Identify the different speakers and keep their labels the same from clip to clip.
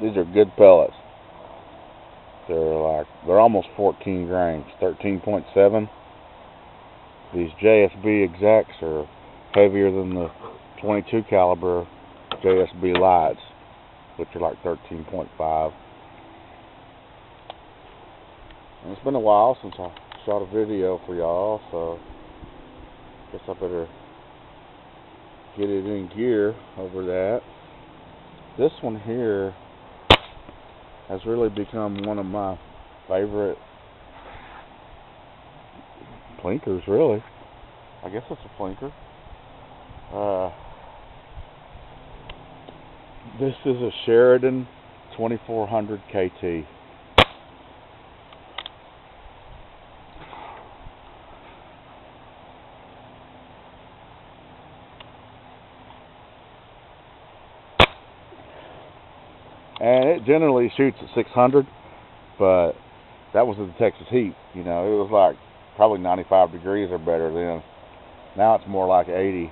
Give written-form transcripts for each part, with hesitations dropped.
Speaker 1: These are good pellets. They're almost 14 grains, 13.7. These JSB execs are heavier than the 22 caliber JSB lights, which are like 13.5. And it's been a while since I shot a video for y'all, so I guess I better get it in gear over that. This one here has really become one of my favorite plinkers, really. I guess it's a plinker. This is a Sheridan 2400 KT. And it generally shoots at 600, but that was in the Texas heat. You know, it was like probably 95 degrees or better then. Now it's more like 80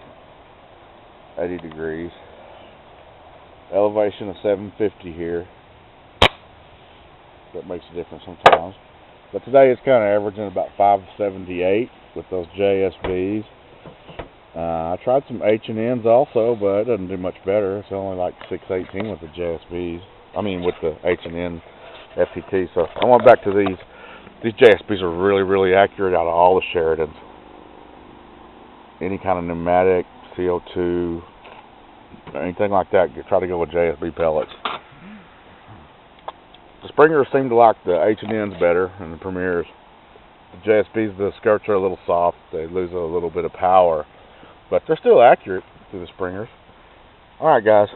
Speaker 1: degrees. Elevation of 750 here. That makes a difference sometimes. But today it's kind of averaging about 578 with those JSBs. I tried some H&Ns also, but it doesn't do much better. It's only like 618 with the JSBs. I mean, with the H&N FPT. So I went back to these. These JSBs are really, really accurate out of all the Sheridans. Any kind of pneumatic, CO2, anything like that, try to go with JSB pellets. The Springers seem to like the H&Ns better than the Premiers. The JSBs, the skirts are a little soft. They lose a little bit of power. But they're still accurate to the Springers. Alright guys,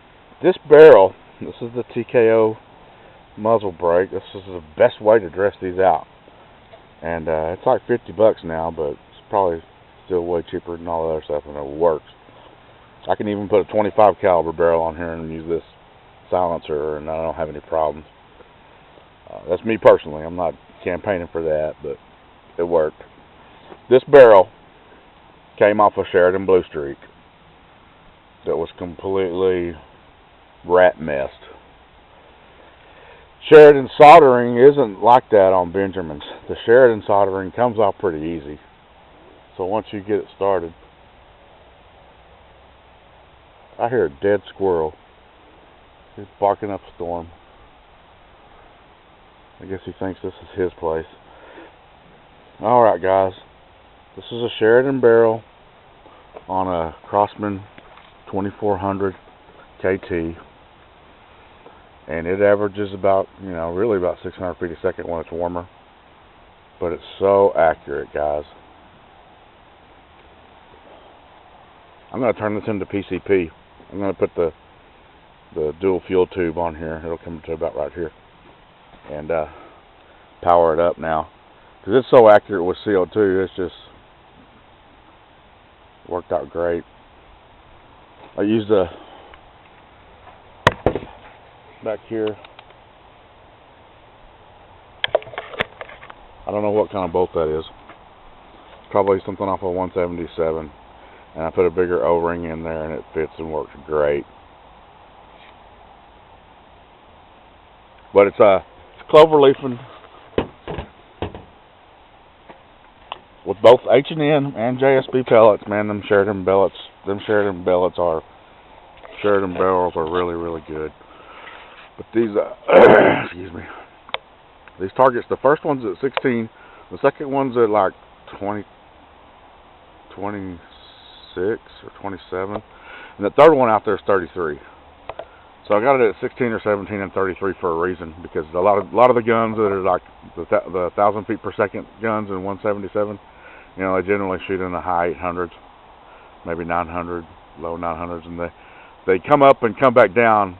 Speaker 1: this barrel, this is the TKO muzzle brake. This is the best way to dress these out. And it's like $50 now, but it's probably still way cheaper than all the other stuff, and it works. I can even put a 25 caliber barrel on here and use this silencer, and I don't have any problems. That's me personally. I'm not campaigning for that, but it worked. This barrel came off a Sheridan bluestreak that was completely rat messed. Sheridan soldering isn't like that on Benjamins. The Sheridan soldering comes off pretty easy. So once you get it started, I hear a dead squirrel. He's barking up a storm. I guess he thinks this is his place. Alright guys, this is a Sheridan barrel on a Crosman 2400 KT. And it averages about, really about 600 feet a second when it's warmer. But it's so accurate, guys. I'm going to turn this into PCP. I'm going to put the dual fuel tube on here. It'll come to about right here. And power it up now. Because it's so accurate with CO2, it's just worked out great. I used a back here. I don't know what kind of bolt that is. Probably something off of 177. And I put a bigger O-ring in there and it fits and works great. But it's clover leafing with both H&N and JSB pellets. Man, them Sheridan barrels are really, really good. But these, excuse me, these targets, the first one's at 16, the second one's at like 26 or 27, and the third one out there is 33. So I got it at 16 or 17 and 33 for a reason, because a lot of the guns that are like the 1,000 feet per second guns in 177, they generally shoot in the high 800s, maybe 900, low 900s, and they come up and come back down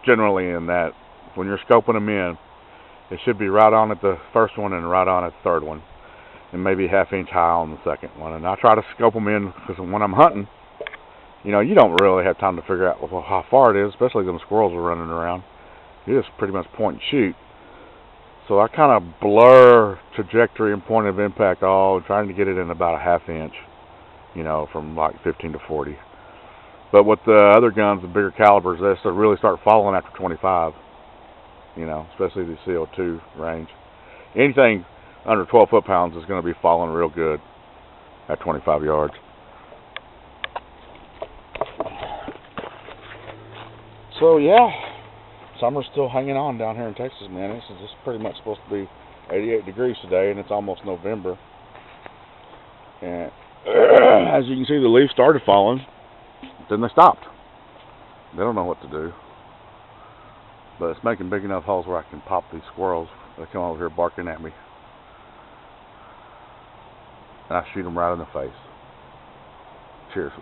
Speaker 1: generally in that. When you're scoping them in, it should be right on at the first one and right on at the third one, and maybe half-inch high on the second one. And I try to scope them in, because when I'm hunting, you don't really have time to figure out how far it is, especially when squirrels are running around. You just pretty much point and shoot. So I kind of blur trajectory and point of impact all, trying to get it in about a half-inch, from like 15 to 40. But with the other guns, the bigger calibers, they really start falling after 25. you know, especially the CO2 range. Anything under 12 foot-pounds is going to be falling real good at 25 yards. So yeah, summer's still hanging on down here in Texas, man. This is just pretty much supposed to be 88 degrees today, and it's almost November. And as you can see, the leaves started falling, then they stopped. They don't know what to do. But it's making big enough holes where I can pop these squirrels. They come over here barking at me. And I shoot them right in the face. Cheers.